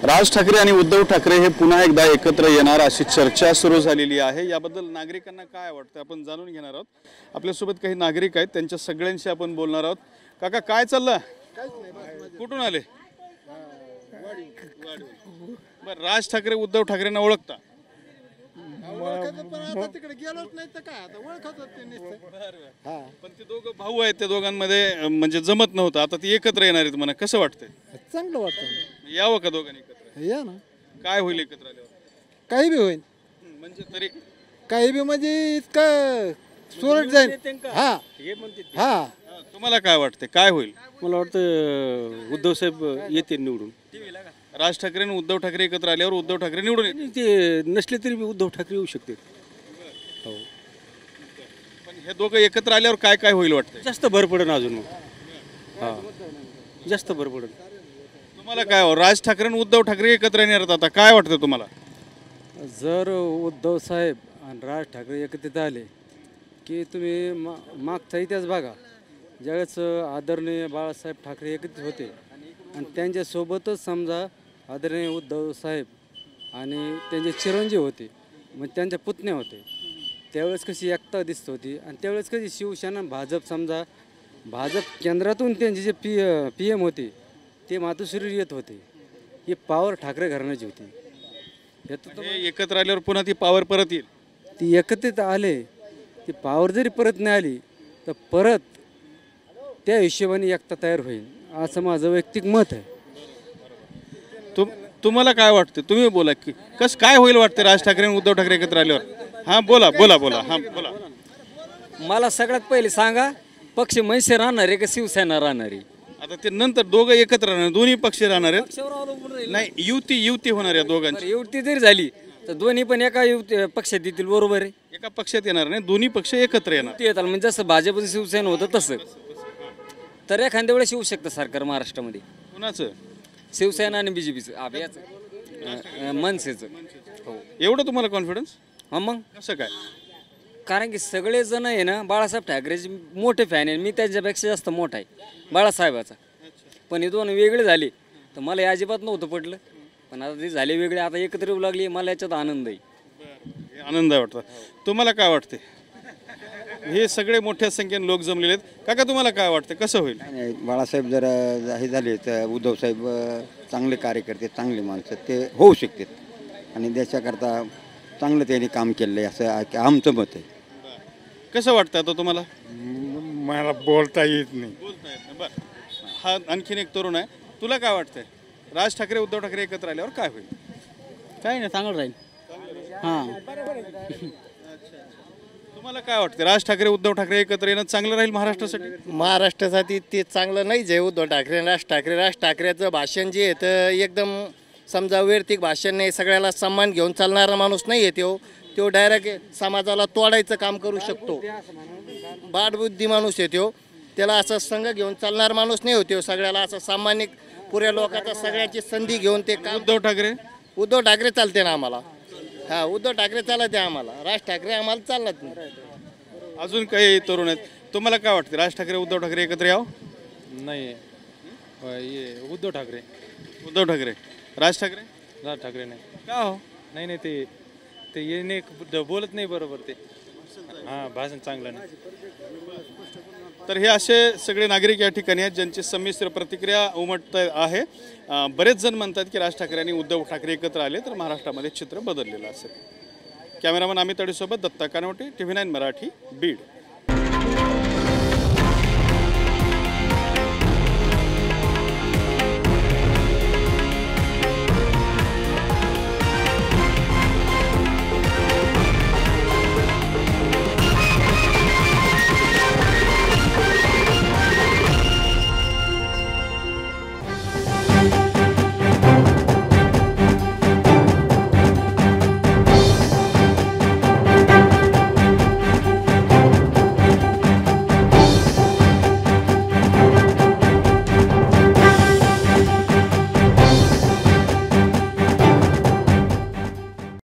राज ठाकरे आणि उद्धव ठाकरे हे पुन्हा एकदा एकत्र येणार अशी चर्चा सुरू झालेली आहे। याबद्दल नागरिकांना काय वाटतं आपण जाणून घेणार आहोत। आपल्यासोबत काही नागरिक आहेत, त्यांच्या सगळ्यांशी आपण बोलणार आहोत। काका काय चाललं? कुठून आले? बरं, राज ठाकरे उद्धव ठाकरेंना ओळखता? तिकडे गेलोच नाही तर काय आता ओळखत ते। पण ते दोघं भाऊ आहेत, त्या दोघांमध्ये म्हणजे जमत नव्हतं, आता ती एकत्र येणार आहेत म्हणा, कसं वाटतंय? चांगलं वाटतं, यावं का दोघांनी एकत्र? या ना, काय होईल एकत्र आल्यावर? काही बी होईल, म्हणजे तरी काही बी म्हणजे इतकं सुरट जाईल। हा हा, तुम्हाला काय वाटतंय काय होईल? मला वाटतं उद्धव साहेब येते निवडून। राज ठाकरे आणि उद्धव ठाकरे एकत्र आल्यावर उद्धव ठाकरे निवडून येतील? ते नसले तरी उद्धव ठाकरे येऊ शकते। हो, पण हे दोघं एकत्र आल्यावर काय काय होईल वाटतंय? जास्त भर पडेल अजून मग। हा, जास्त भर पडेल। तुम्हाला काय हो? राज ठाकरे आणि उद्धव ठाकरे एकत्र येणार आहेत, आता काय वाटतं तुम्हाला? जर उद्धव साहेब आणि राज ठाकरे एकत्रित आले की तुम्ही मागचा इतिहास बघा, ज्यावेळेस आदरणीय बाळासाहेब ठाकरे एकत्रित होते आणि त्यांच्यासोबतच समजा आदरणीय उद्धव साहेब आणि त्यांचे चिरंजीव होते, मग त्यांच्या पुतण्या होते, त्यावेळेस कशी एकता दिसत होती। आणि त्यावेळेस कशी शिवसेना भाजप समजा भाजप केंद्रातून त्यांचे जे पी एम होते ते मातोश्री येत होते, ही पॉवर ठाकरे घराण्याची होती। हे एकत्र आल्यावर पुन्हा ती पॉवर परत येईल? ती एकत्रित आले, ती पॉवर जरी परत नाही आली तर परत त्या हिशोबाने एकता तयार होईल, असं माझं वैयक्तिक मत आहे। तुम्हाला काय वाटतं? तुम्ही बोला की कसं काय होईल वाटतं राज ठाकरे आणि उद्धव ठाकरे एकत्र आल्यावर? हां बोला बोला बोला हां बोला। मला सगळ्यात पहिले सांगा, पक्ष मनसे राहणार आहे का शिवसेना राहणार आहे? आता ते नंतर दोघं एकत्र राहणार, दोन्ही पक्ष राहणार आहेत? पक्षावर अवलंबून राहील। नाही, युती होणार आहे दोघांची। युती जरी झाली तर दोन्ही पण एका पक्षात येतील, बरोबर आहे? एका पक्षात येणार नाही, दोन्ही पक्ष एकत्र येणार। युती येतात म्हणजे जसं भाजप शिवसेना होतं तसं, तर एखाद्या वेळेस येऊ शकतं सरकार महाराष्ट्रामध्ये। कुणाचं? शिवसेना आणि बीजेपीचं, याचं मनसेचं। हो, एवढं तुम्हाला कॉन्फिडन्स? हा मग कसं काय? कारण की सगळे जण आहे ना बाळासाहेब ठाकरेचे मोठे फॅन आहे, मी त्यांच्यापेक्षा जास्त मोठा आहे बाळासाहेबाचा। पण हे दोन वेगळे झाले तर मला हे अजिबात नव्हतं पटलं, पण आता ते झाले वेगळे, आता एकत्र येऊ लागले, मला याच्यात आनंद आहे। आनंद आहे वाटतं। तुम्हाला काय वाटते? हे सगळे मोठ्या संख्येने लोक जमलेले आहेत, काका तुम्हाला काय वाटतं कसं होईल? बाळासाहेब जर हे झाले तर उद्धव साहेब चांगले कार्यकर्ते, चांगले माणसं ते होऊ शकतात आणि देशाकरता चांगलं त्यांनी काम केलं आहे असं आमचं मत आहे। कसं वाटतं आता तुम्हाला? मला बोलता येत नाही। बोलता येत नाही, बरं। हा आणखीन एक तरुण आहे, तुला काय वाटतंय? राज ठाकरे उद्धव ठाकरे एकत्र आल्यावर काय होईल? काय नाही, चांगलं राहील। हां, तुम्हाला काय वाटतं? राज ठाकरे उद्धव ठाकरे एकत्र येणं चांगलं राहील महाराष्ट्रासाठी? महाराष्ट्रासाठी ते चांगलं नाही जे उद्धव ठाकरे राज ठाकरेचं भाषण जे आहे तर एकदम समजा वैयक्तिक भाषण नाही, सगळ्याला सन्मान घेऊन चालणारा माणूस नाही आहे तो डायरेक्ट समाजाला तोडायचं काम करू शकतो, बाडबुद्धी माणूस आहे त्याला असं संघ घेऊन चालणारा माणूस नाही होतो, सगळ्याला असं सामान्य पुऱ्या लोकांचा सगळ्याची संधी घेऊन ते काम। उद्धव ठाकरे चालते ना आम्हाला, हा उद्धव ठाकरे चालत आहे आम्हाला, राज ठाकरे आम्हाला चालत नाही। अजून काही तरुण आहेत, तुम्हाला काय वाटतं? राज ठाकरे उद्धव ठाकरे एकत्र यावं? नाही, उद्धव ठाकरे राज ठाकरे नाही। का हो? नाही, ते येणे बोलत नाही बरोबर, ते हां भाषण चांगलं नाही। तर हे असे सगळे नागरिक या ठिकाणी आहेत ज्यांची संमिश्र प्रतिक्रिया उमटत आहे। बरेच जण म्हणतात की राज ठाकरे आणि उद्धव ठाकरे एकत्र आले तर महाराष्ट्रामध्ये चित्र बदललेलं असेल। कॅमेरामन अमित अडीसोबत दत्ता कानवटे, TV9 मराठी, बीड।